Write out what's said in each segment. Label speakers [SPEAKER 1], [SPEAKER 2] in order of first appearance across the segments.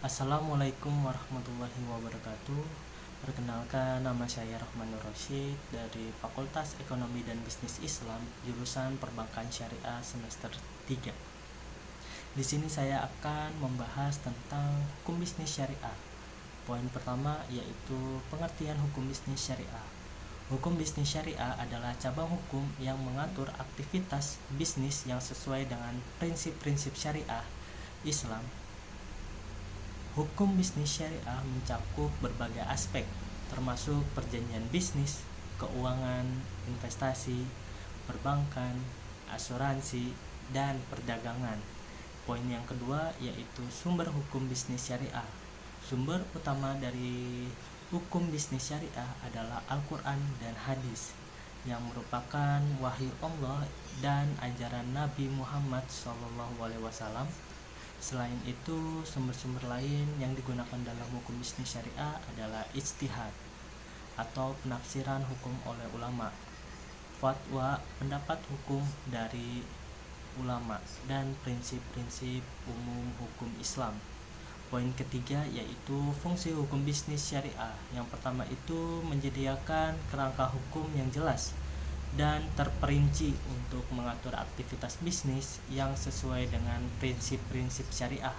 [SPEAKER 1] Assalamualaikum warahmatullahi wabarakatuh. Perkenalkan, nama saya Rahmanur Rosyid dari Fakultas Ekonomi dan Bisnis Islam, jurusan Perbankan Syariah semester 3. Di sini saya akan membahas tentang hukum bisnis syariah. Poin pertama yaitu pengertian hukum bisnis syariah. Hukum bisnis syariah adalah cabang hukum yang mengatur aktivitas bisnis yang sesuai dengan prinsip-prinsip syariah Islam. Hukum bisnis syariah mencakup berbagai aspek, termasuk perjanjian bisnis, keuangan, investasi, perbankan, asuransi, dan perdagangan. Poin yang kedua yaitu sumber hukum bisnis syariah. Sumber utama dari hukum bisnis syariah adalah Al-Quran dan hadis, yang merupakan wahyu Allah dan ajaran Nabi Muhammad SAW. Selain itu, sumber-sumber lain yang digunakan dalam hukum bisnis syariah adalah ijtihad atau penafsiran hukum oleh ulama, fatwa, pendapat hukum dari ulama, dan prinsip-prinsip umum hukum Islam. Poin ketiga yaitu fungsi hukum bisnis syariah. Yang pertama itu menyediakan kerangka hukum yang jelas dan terperinci untuk mengatur aktivitas bisnis yang sesuai dengan prinsip-prinsip syariah.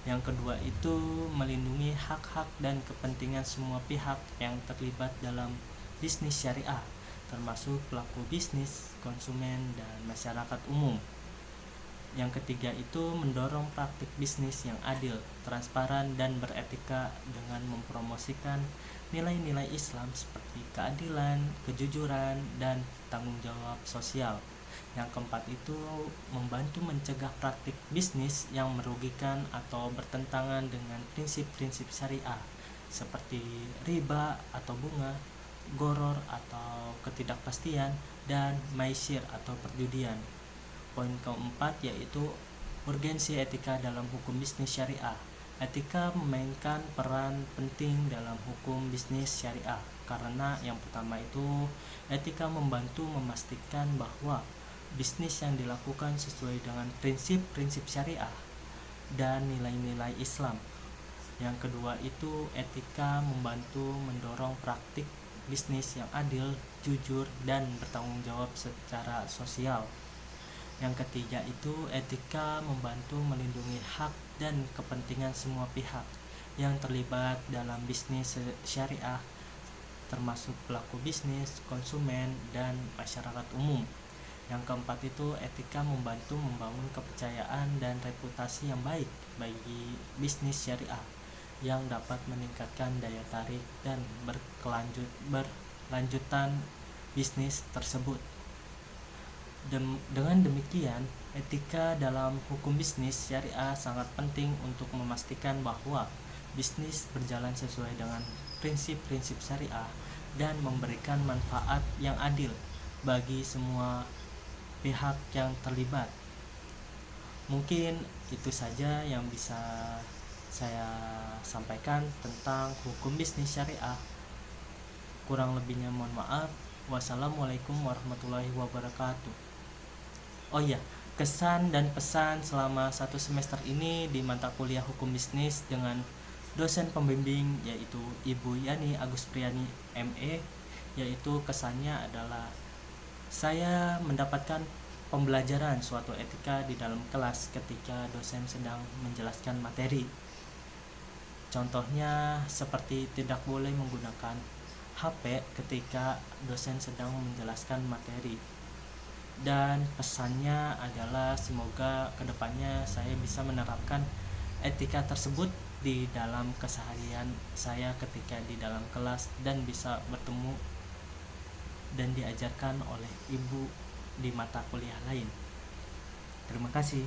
[SPEAKER 1] Yang kedua itu melindungi hak-hak dan kepentingan semua pihak yang terlibat dalam bisnis syariah, termasuk pelaku bisnis, konsumen, dan masyarakat umum. Yang ketiga itu mendorong praktik bisnis yang adil, transparan, dan beretika dengan mempromosikan nilai-nilai Islam seperti keadilan, kejujuran, dan tanggung jawab sosial. Yang keempat itu membantu mencegah praktik bisnis yang merugikan atau bertentangan dengan prinsip-prinsip syariah seperti riba atau bunga, goror atau ketidakpastian, dan maisir atau perjudian. Poin keempat yaitu urgensi etika dalam hukum bisnis syariah. Etika memainkan peran penting dalam hukum bisnis syariah karena yang pertama itu etika membantu memastikan bahwa bisnis yang dilakukan sesuai dengan prinsip-prinsip syariah dan nilai-nilai Islam. Yang kedua itu etika membantu mendorong praktik bisnis yang adil, jujur, dan bertanggung jawab secara sosial. Yang ketiga itu etika membantu melindungi hak dan kepentingan semua pihak yang terlibat dalam bisnis syariah, termasuk pelaku bisnis, konsumen, dan masyarakat umum. Yang keempat itu etika membantu membangun kepercayaan dan reputasi yang baik bagi bisnis syariah yang dapat meningkatkan daya tarik dan berlanjutan bisnis tersebut. Dengan demikian, etika dalam hukum bisnis syariah sangat penting untuk memastikan bahwa bisnis berjalan sesuai dengan prinsip-prinsip syariah dan memberikan manfaat yang adil bagi semua pihak yang terlibat. Mungkin itu saja yang bisa saya sampaikan tentang hukum bisnis syariah. Kurang lebihnya mohon maaf. Wassalamualaikum warahmatullahi wabarakatuh. Oh iya, kesan dan pesan selama 1 semester ini di mata kuliah hukum bisnis dengan dosen pembimbing yaitu Ibu Yani Aguspriani ME, yaitu kesannya adalah saya mendapatkan pembelajaran suatu etika di dalam kelas ketika dosen sedang menjelaskan materi. Contohnya seperti tidak boleh menggunakan HP ketika dosen sedang menjelaskan materi. Dan pesannya adalah semoga kedepannya saya bisa menerapkan etika tersebut di dalam keseharian saya ketika di dalam kelas dan bisa bertemu dan diajarkan oleh ibu di mata kuliah lain. Terima kasih.